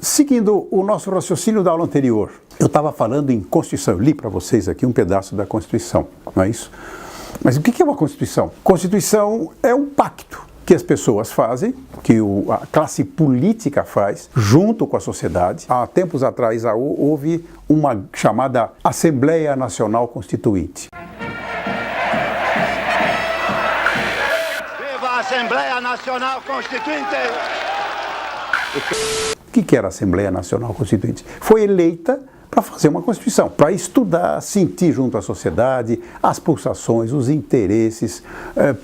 Seguindo o nosso raciocínio da aula anterior, eu estava falando em Constituição, eu li para vocês aqui um pedaço da Constituição, não é isso? Mas o que é uma Constituição? Constituição é um pacto que as pessoas fazem, que a classe política faz, junto com a sociedade. Há tempos atrás houve uma chamada Assembleia Nacional Constituinte. Viva a Assembleia Nacional Constituinte! O que era a Assembleia Nacional Constituinte? Foi eleita para fazer uma Constituição, para estudar, sentir junto à sociedade as pulsações, os interesses.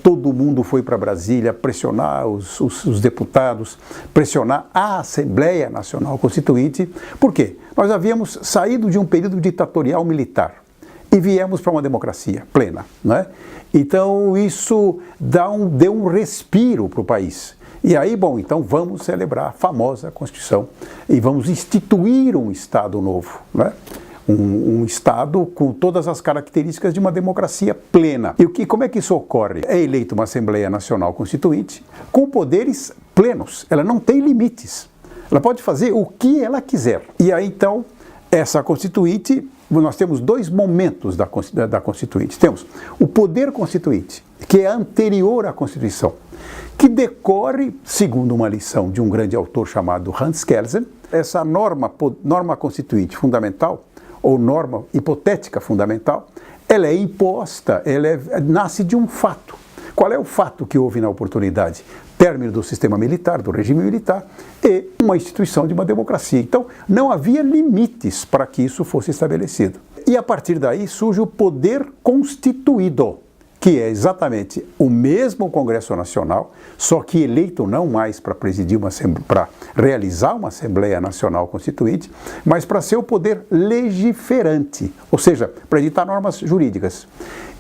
Todo mundo foi para Brasília pressionar os deputados, pressionar a Assembleia Nacional Constituinte. Por quê? Nós havíamos saído de um período ditatorial militar e viemos para uma democracia plena, não é? Então isso deu um respiro para o país. E aí, bom, então vamos celebrar a famosa Constituição e vamos instituir um Estado novo, né? Um Estado com todas as características de uma democracia plena. E como é que isso ocorre? É eleita uma Assembleia Nacional Constituinte com poderes plenos, ela não tem limites, ela pode fazer o que ela quiser. E aí, então, essa Constituinte, nós temos dois momentos da Constituinte. Temos o poder constituinte, que é anterior à Constituição, que decorre, segundo uma lição de um grande autor chamado Hans Kelsen, essa norma constituinte fundamental, ou norma hipotética fundamental, ela é imposta, nasce de um fato. Qual é o fato que houve na oportunidade? Término do sistema militar, do regime militar, e uma instituição de uma democracia. Então, não havia limites para que isso fosse estabelecido. E a partir daí surge o poder constituído, que é exatamente o mesmo Congresso Nacional, só que eleito não mais para realizar uma Assembleia Nacional Constituinte, mas para ser o poder legiferante, ou seja, para editar normas jurídicas.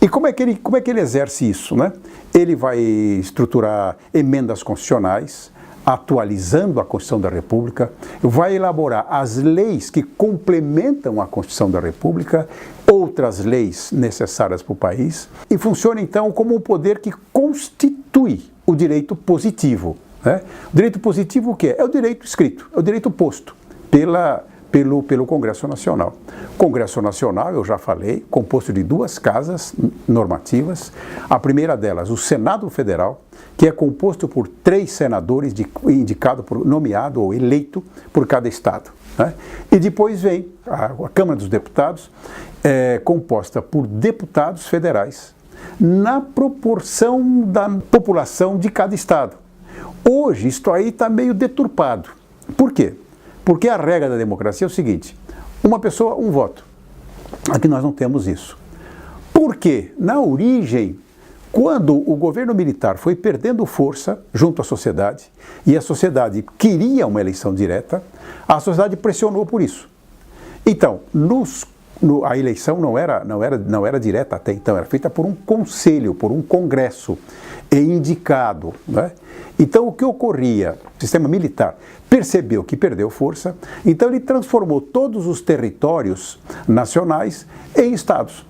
E como é que ele exerce isso, né? Ele vai estruturar emendas constitucionais, atualizando a Constituição da República, vai elaborar as leis que complementam a Constituição da República, outras leis necessárias para o país, e funciona então como um poder que constitui o direito positivo, né? O direito positivo o que é? É o direito escrito, é o direito posto pelo Congresso Nacional. Congresso Nacional, eu já falei, composto de duas casas normativas. A primeira delas, o Senado Federal, que é composto por 3 senadores nomeado ou eleito por cada estado, né? E depois vem a Câmara dos Deputados, composta por deputados federais, na proporção da população de cada estado. Hoje, isto aí está meio deturpado. Por quê? Porque a regra da democracia é o seguinte: uma pessoa, um voto. Aqui nós não temos isso. Porque, na origem, quando o governo militar foi perdendo força junto à sociedade, e a sociedade queria uma eleição direta, a sociedade pressionou por isso. Então, a eleição não era direta até então, era feita por um conselho, por um congresso, e indicado, né? Então o que ocorria? O sistema militar percebeu que perdeu força, então ele transformou todos os territórios nacionais em estados.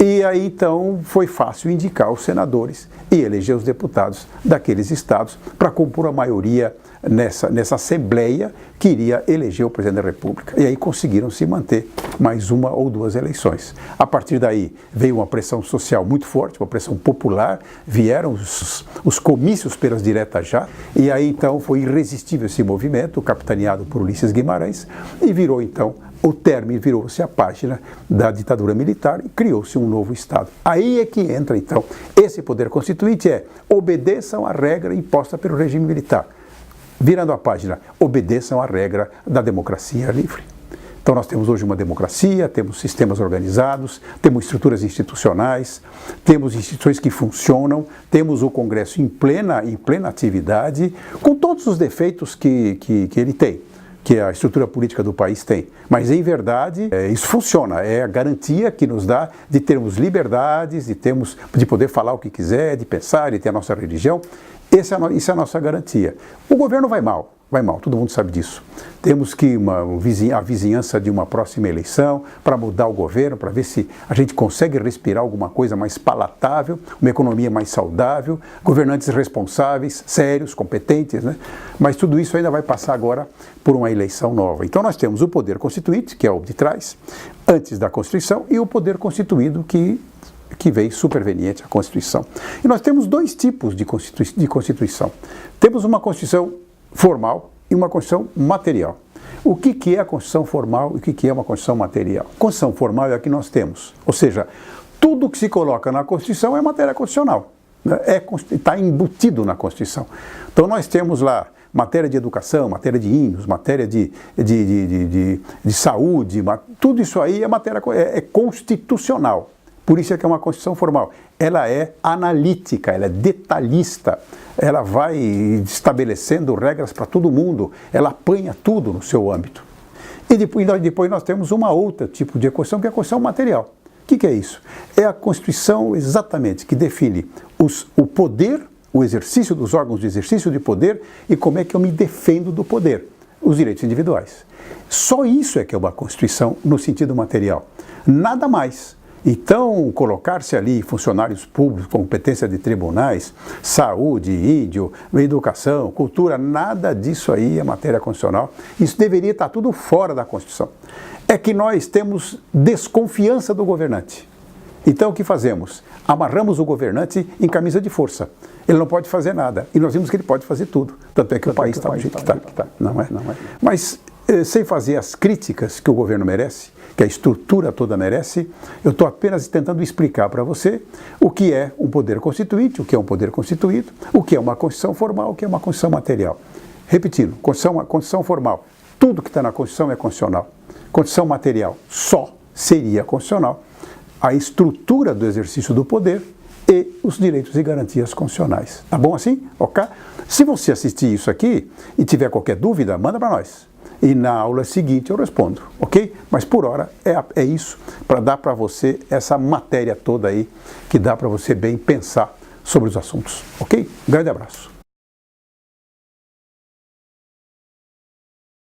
E aí então foi fácil indicar os senadores e eleger os deputados daqueles estados para compor a maioria nessa Assembleia que iria eleger o presidente da República. E aí conseguiram se manter mais uma ou duas eleições. A partir daí veio uma pressão social muito forte, uma pressão popular, vieram os comícios pelas diretas já, e aí então foi irresistível esse movimento, capitaneado por Ulisses Guimarães, e virou então o término, virou-se a página da ditadura militar e criou-se um novo Estado. Aí é que entra então esse poder constituinte, obedeçam à regra imposta pelo regime militar. Virando a página, obedeçam à regra da democracia livre. Então nós temos hoje uma democracia, temos sistemas organizados, temos estruturas institucionais, temos instituições que funcionam, temos o Congresso em plena atividade, com todos os defeitos que ele tem, que a estrutura política do país tem. Mas, em verdade, isso funciona, é a garantia que nos dá de termos liberdades, de poder falar o que quiser, de pensar, de ter a nossa religião. Isso é a nossa garantia. O governo vai mal, vai mal, todo mundo sabe disso. Temos que a vizinhança de uma próxima eleição para mudar o governo, para ver se a gente consegue respirar alguma coisa mais palatável, uma economia mais saudável, governantes responsáveis, sérios, competentes, né? Mas tudo isso ainda vai passar agora por uma eleição nova. Então nós temos o poder constituinte, que é o de trás, antes da Constituição, e o poder constituído que veio superveniente à Constituição. E nós temos dois tipos de Constituição. Temos uma Constituição formal e uma Constituição material. O que é a Constituição formal e o que é uma Constituição material? Constituição formal é a que nós temos, ou seja, tudo que se coloca na Constituição é matéria constitucional, né? Está embutido na Constituição. Então nós temos lá matéria de educação, matéria de hinos, matéria de saúde, tudo isso aí é constitucional. Por isso é que é uma Constituição formal. Ela é analítica, ela é detalhista, ela vai estabelecendo regras para todo mundo, ela apanha tudo no seu âmbito. E depois nós temos uma outra tipo de Constituição, que é a Constituição material. O que é isso? É a Constituição exatamente que define o poder, o exercício dos órgãos de exercício de poder e como é que eu me defendo do poder, os direitos individuais. Só isso é que é uma Constituição no sentido material, nada mais. Então, colocar-se ali funcionários públicos, competência de tribunais, saúde, índio, educação, cultura, nada disso aí é matéria constitucional. Isso deveria estar tudo fora da Constituição. É que nós temos desconfiança do governante. Então, o que fazemos? Amarramos o governante em camisa de força. Ele não pode fazer nada. E nós vimos que ele pode fazer tudo. Tanto é que o país está do jeito que está. Não é? Mas, sem fazer as críticas que o governo merece, que a estrutura toda merece, eu estou apenas tentando explicar para você o que é um poder constituinte, o que é um poder constituído, o que é uma Constituição formal, o que é uma Constituição material. Repetindo, Constituição formal, tudo que está na Constituição é constitucional. Constituição material só seria constitucional a estrutura do exercício do poder e os direitos e garantias constitucionais. Tá bom assim? Ok? Se você assistir isso aqui e tiver qualquer dúvida, manda para nós. E na aula seguinte eu respondo, ok? Mas por hora é isso, para dar para você essa matéria toda aí, que dá para você bem pensar sobre os assuntos, ok? Um grande abraço.